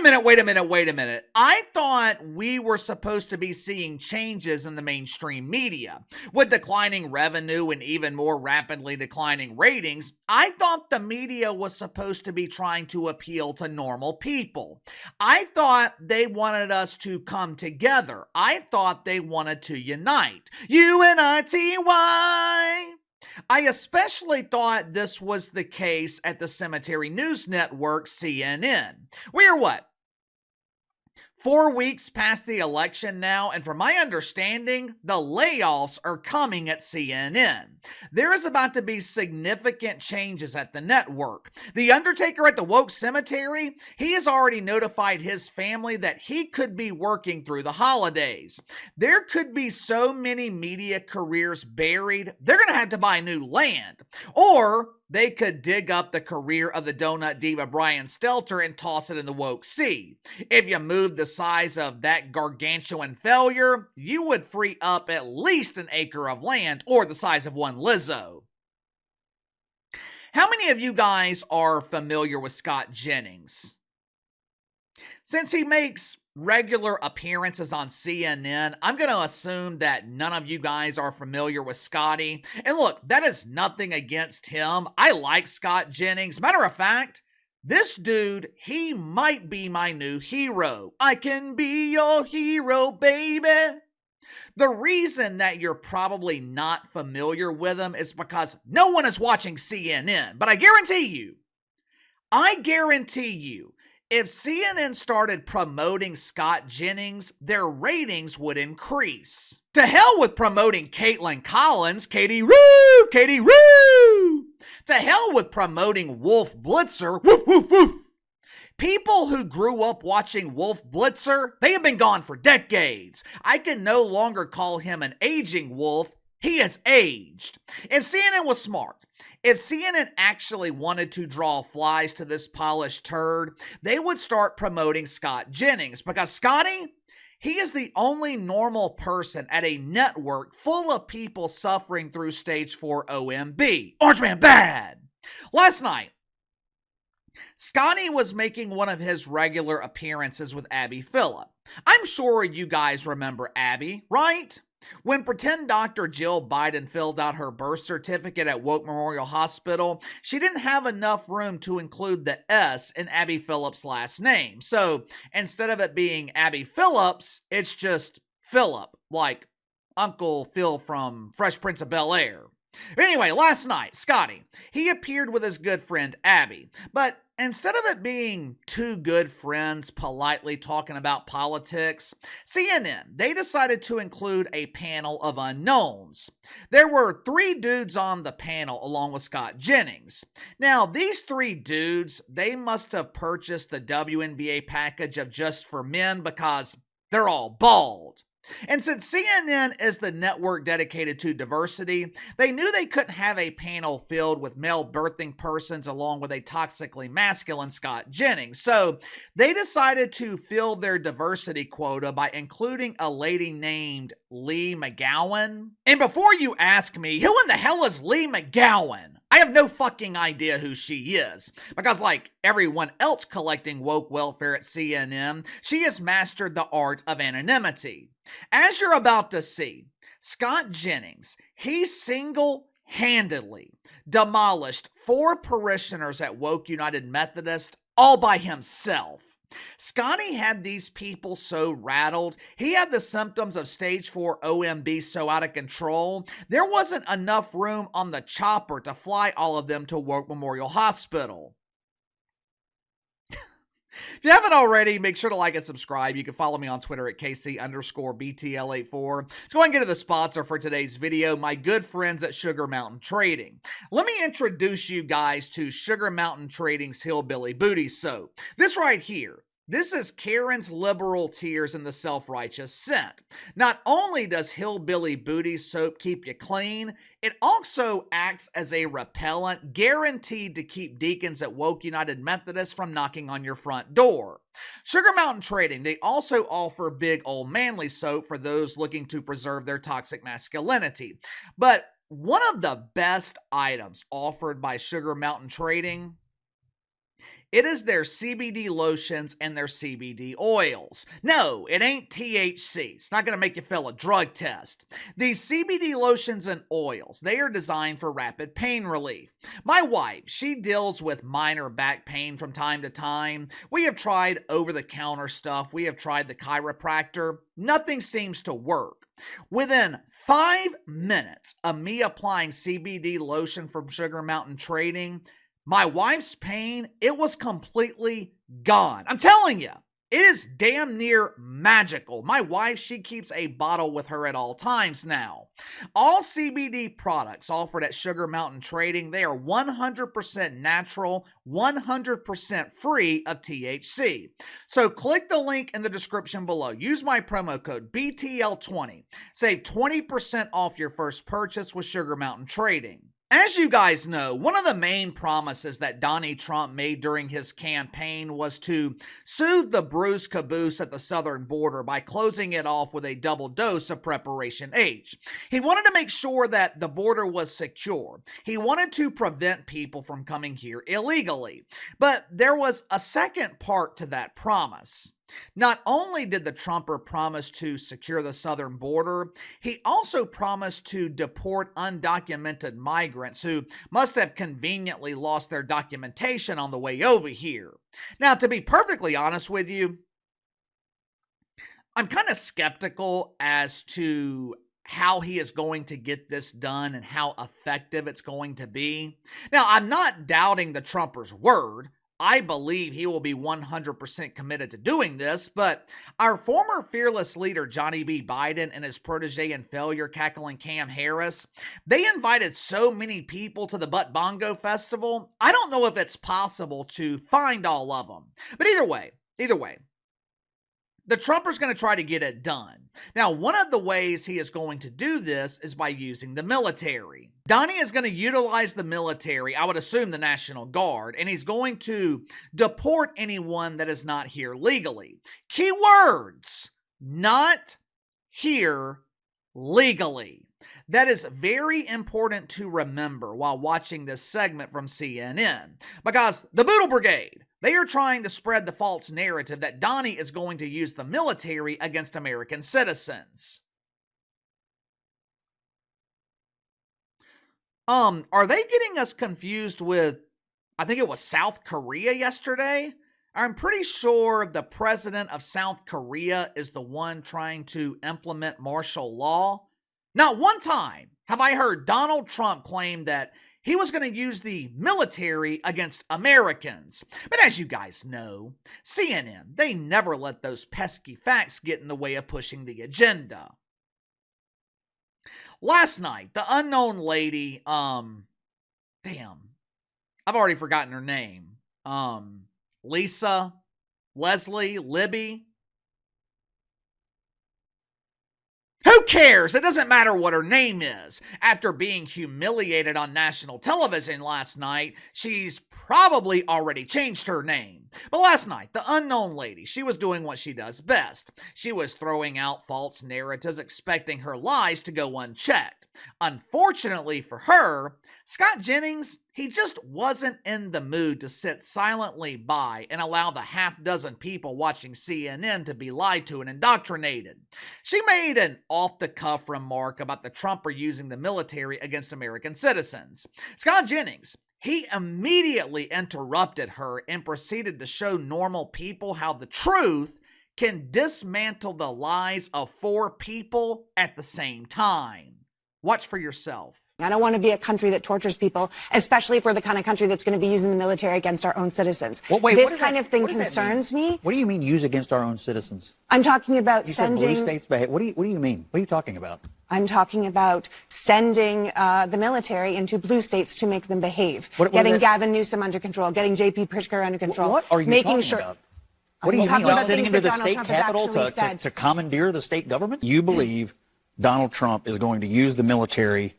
Wait a minute. I thought we were supposed to be seeing changes in the mainstream media. With declining revenue and even more rapidly declining ratings, I thought the media was supposed to be trying to appeal to normal people. I thought they wanted us to come together. I thought they wanted to unite. UNITY! I especially thought this was the case at the Cemetery News Network, CNN. We are what? 4 weeks past the election now, and from my understanding, the layoffs are coming at CNN. There is about to be significant changes at the network. The undertaker at the woke cemetery, he has already notified his family that he could be working through the holidays. There could be so many media careers buried, they're going to have to buy new land. Or they could dig up the career of the donut diva Brian Stelter and toss it in the woke sea. If you moved the size of that gargantuan failure, you would free up at least an acre of land, or the size of one Lizzo. How many of you guys are familiar with Scott Jennings? Since he makes regular appearances on CNN, I'm going to assume that none of you guys are familiar with Scotty. And look, that is nothing against him. I like Scott Jennings. Matter of fact, this dude, he might be my new hero. I can be your hero, baby. The reason that you're probably not familiar with him is because no one is watching CNN. But I guarantee you, if CNN started promoting Scott Jennings, their ratings would increase. To hell with promoting Caitlin Collins, Katie Roo! To hell with promoting Wolf Blitzer, woof woof woof. People who grew up watching Wolf Blitzer, they have been gone for decades. I can no longer call him an aging wolf. He has aged. If CNN was smart, if CNN actually wanted to draw flies to this polished turd, they would start promoting Scott Jennings, because Scotty, he is the only normal person at a network full of people suffering through stage 4 OMB. Orange Man bad! Last night, Scotty was making one of his regular appearances with Abby Phillip. I'm sure you guys remember Abby, right? When pretend Dr. Jill Biden filled out her birth certificate at Woke Memorial Hospital, she didn't have enough room to include the S in Abby Phillip's last name. So instead of it being Abby Phillips, it's just Phillip, like Uncle Phil from Fresh Prince of Bel-Air. Anyway, last night, Scotty, he appeared with his good friend Abby, but instead of it being two good friends politely talking about politics, CNN, they decided to include a panel of unknowns. There were 3 dudes on the panel along with Scott Jennings. Now, these 3 dudes, they must have purchased the WNBA package of Just for Men because they're all bald. And since CNN is the network dedicated to diversity, they knew they couldn't have a panel filled with male birthing persons along with a toxically masculine Scott Jennings. So they decided to fill their diversity quota by including a lady named Lee McGowan. And before you ask me, who in the hell is Lee McGowan? I have no fucking idea who she is, because like everyone else collecting woke welfare at CNN, she has mastered the art of anonymity. As you're about to see, Scott Jennings, he single-handedly demolished 4 parishioners at Woke United Methodist all by himself. Scotty had these people so rattled, he had the symptoms of stage 4 OMB so out of control, there wasn't enough room on the chopper to fly all of them to Woke Memorial Hospital. If you haven't already, make sure to like and subscribe. You can follow me on Twitter at KC_BTL84. Let's go ahead and get to the sponsor for today's video, my good friends at Sugar Mountain Trading. Let me introduce you guys to Sugar Mountain Trading's Hillbilly Booty Soap. This right here, this is Karen's liberal tears in the self-righteous scent. Not only does Hillbilly Booty Soap keep you clean, it also acts as a repellent guaranteed to keep deacons at Woke United Methodist from knocking on your front door. Sugar Mountain Trading, they also offer Big Old Manly Soap for those looking to preserve their toxic masculinity. But one of the best items offered by Sugar Mountain Trading It is their CBD lotions and their CBD oils. No, it ain't THC. It's not going to make you fail a drug test. These CBD lotions and oils, they are designed for rapid pain relief. My wife, she deals with minor back pain from time to time. We have tried over-the-counter stuff. We have tried the chiropractor. Nothing seems to work. Within 5 minutes of me applying CBD lotion from Sugar Mountain Trading, my wife's pain, it was completely gone. I'm telling you, it is damn near magical. My wife, she keeps a bottle with her at all times now. All CBD products offered at Sugar Mountain Trading, they are 100% natural, 100% free of THC. So click the link in the description below. Use my promo code BTL20. Save 20% off your first purchase with Sugar Mountain Trading. As you guys know, one of the main promises that Donnie Trump made during his campaign was to soothe the bruised caboose at the southern border by closing it off with a double dose of Preparation H. He wanted to make sure that the border was secure. He wanted to prevent people from coming here illegally. But there was a second part to that promise. Not only did the Trumper promise to secure the southern border, he also promised to deport undocumented migrants who must have conveniently lost their documentation on the way over here. Now, to be perfectly honest with you, I'm kind of skeptical as to how he is going to get this done and how effective it's going to be. Now, I'm not doubting the Trumper's word. I believe he will be 100% committed to doing this, but our former fearless leader, Johnny B. Biden, and his protege and failure, Cackling Cam Harris, they invited so many people to the Butt Bongo Festival, I don't know if it's possible to find all of them. But either way, the Trumper's going to try to get it done. Now, one of the ways he is going to do this is by using the military. Donnie is going to utilize the military, I would assume the National Guard, and he's going to deport anyone that is not here legally. Key words, not here legally. That is very important to remember while watching this segment from CNN, because the Boodle Brigade, they are trying to spread the false narrative that Donnie is going to use the military against American citizens. Are they getting us confused with, I think it was South Korea yesterday? I'm pretty sure the president of South Korea is the one trying to implement martial law. Not one time have I heard Donald Trump claim that he was going to use the military against Americans. But as you guys know, CNN, they never let those pesky facts get in the way of pushing the agenda. Last night, the unknown lady, damn, I've already forgotten her name. Lisa, Leslie, Libby. Who cares? It doesn't matter what her name is. After being humiliated on national television last night, she's probably already changed her name. But last night, the unknown lady, she was doing what she does best. She was throwing out false narratives, expecting her lies to go unchecked. Unfortunately for her, Scott Jennings, he just wasn't in the mood to sit silently by and allow the half-dozen people watching CNN to be lied to and indoctrinated. She made an off-the-cuff remark about the Trumper using the military against American citizens. Scott Jennings, he immediately interrupted her and proceeded to show normal people how the truth can dismantle the lies of 4 people at the same time. Watch for yourself. I don't want to be a country that tortures people, especially if we're the kind of country that's going to be using the military against our own citizens. Well, wait, this kind of thing concerns me. What do you mean use against our own citizens? I'm talking about you sending... said blue states behave. What do you mean? What are you talking about? I'm talking about sending the military into blue states to make them behave. Getting Gavin Newsom under control, getting J.P. Pritzker under control. What are you making talking about? What do you mean? Like sitting into the state capitol to commandeer the state government? You believe Donald Trump is going to use the military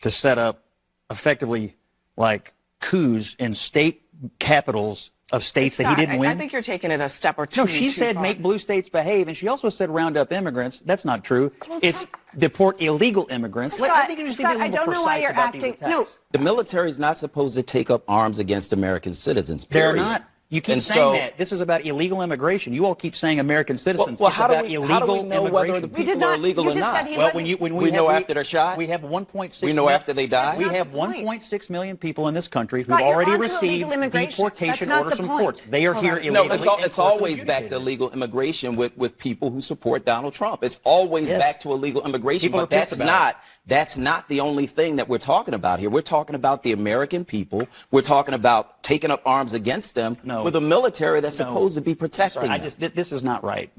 to set up effectively like coups in state capitals of states that he didn't win? I think you're taking it a step or two. No, she said make blue states behave, and she also said round up immigrants. That's not true. Well, it's deport illegal immigrants. Scott, I think you're just being a little I don't know why you're acting. No, the military is not supposed to take up arms against American citizens. They're Period. not. You keep saying that. This is about illegal immigration. You all keep saying American citizens. Well, it's about illegal how do we know whether the immigration. people are illegal or not? Well, when we know after they're shot. We have 1.6. We know after they die. We have 1.6 million people in this country Scott, who've already you're received deportation orders from courts. They are here illegally. No, it's always back to illegal immigration with people who support Donald Trump. It's always back to illegal immigration. People but that's not the only thing that we're talking about here. We're talking about the American people. We're talking about taking up arms against them with a military that's supposed to be protecting them. This is not right.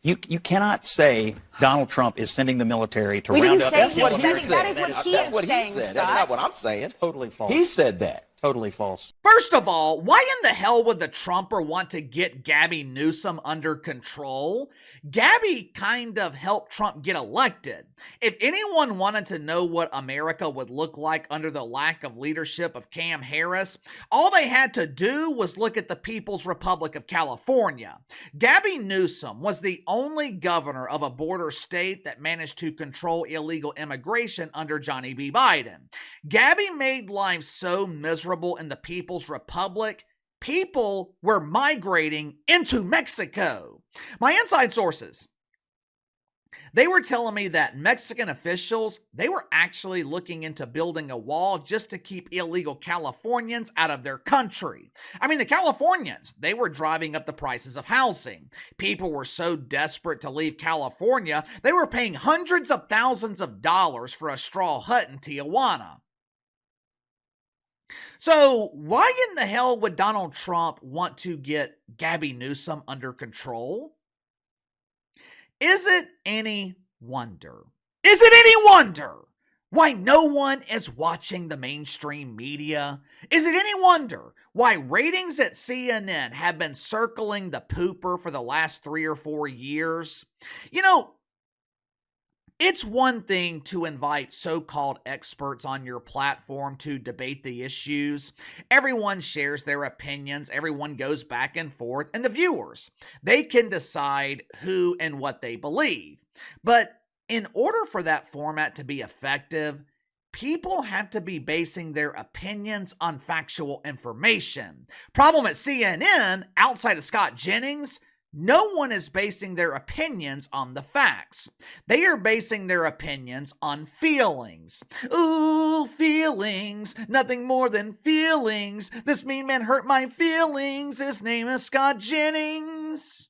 You cannot say Donald Trump is sending the military to round up. That's what he said. That is what he is saying, Scott. Scott. That's not what I'm saying. Totally false. He said that. Totally false. First of all, why in the hell would the Trumper want to get Gabby Newsom under control? Gabby kind of helped Trump get elected. If anyone wanted to know what America would look like under the lack of leadership of Cam Harris, all they had to do was look at the People's Republic of California. Gabby Newsom was the only governor of a border state that managed to control illegal immigration under Johnny B. Biden. Gabby made life so miserable in the People's Republic, people were migrating into Mexico. My inside sources, they were telling me that Mexican officials, they were actually looking into building a wall just to keep illegal Californians out of their country. I mean, the Californians, they were driving up the prices of housing. People were so desperate to leave California, they were paying hundreds of thousands of dollars for a straw hut in Tijuana. So why in the hell would Donald Trump want to get Gabby Newsom under control? Is it any wonder? Is it any wonder why no one is watching the mainstream media? Is it any wonder why ratings at CNN have been circling the pooper for the last 3 or 4 years? You know, it's one thing to invite so-called experts on your platform to debate the issues. Everyone shares their opinions, everyone goes back and forth, and the viewers, they can decide who and what they believe. But in order for that format to be effective, people have to be basing their opinions on factual information. Problem at CNN, outside of Scott Jennings, no one is basing their opinions on the facts. They are basing their opinions on feelings. Ooh, feelings, nothing more than feelings. This mean man hurt my feelings. His name is Scott Jennings.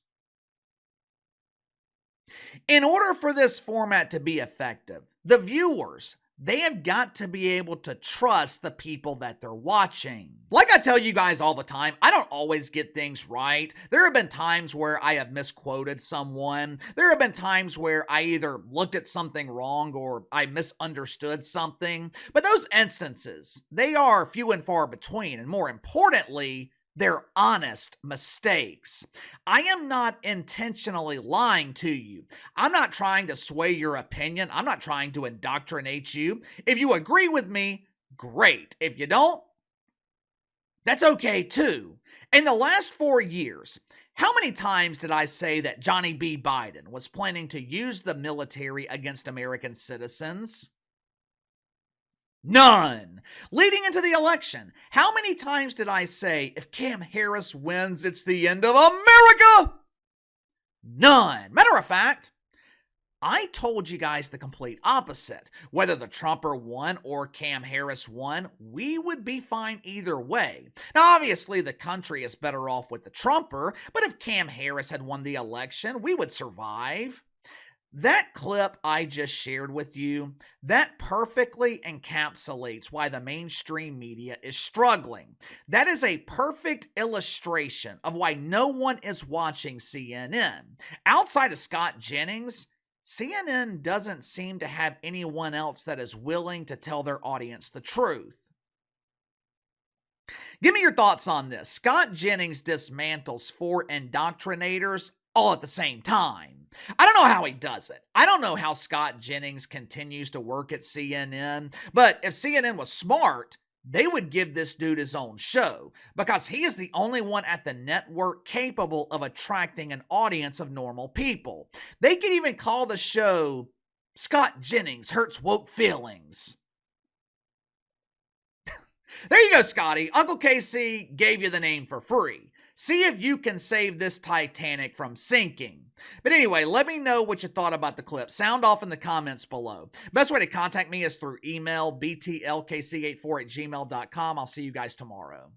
In order for this format to be effective, the viewers, they have got to be able to trust the people that they're watching. Like I tell you guys all the time, I don't always get things right. There have been times where I have misquoted someone. There have been times where I either looked at something wrong or I misunderstood something. But those instances, they are few and far between. And more importantly, they're honest mistakes. I am not intentionally lying to you. I'm not trying to sway your opinion. I'm not trying to indoctrinate you. If you agree with me, great. If you don't, that's okay too. In the last 4 years, how many times did I say that Johnny B. Biden was planning to use the military against American citizens? None. Leading into the election, how many times did I say, if Cam Harris wins, it's the end of America? None. Matter of fact, I told you guys the complete opposite. Whether the Trumper won or Cam Harris won, we would be fine either way. Now, obviously, the country is better off with the Trumper, but if Cam Harris had won the election, we would survive. That clip I just shared with you, that perfectly encapsulates why the mainstream media is struggling. That is a perfect illustration of why no one is watching CNN. Outside of Scott Jennings, CNN doesn't seem to have anyone else that is willing to tell their audience the truth. Give me your thoughts on this. Scott Jennings dismantles 4 indoctrinators all at the same time. I don't know how he does it. I don't know how Scott Jennings continues to work at CNN, but if CNN was smart, they would give this dude his own show because he is the only one at the network capable of attracting an audience of normal people. They could even call the show Scott Jennings Hurts Woke Feelings. There you go, Scotty. Uncle Casey gave you the name for free. See if you can save this Titanic from sinking. But anyway, let me know what you thought about the clip. Sound off in the comments below. Best way to contact me is through email, btlkc84@gmail.com. I'll see you guys tomorrow.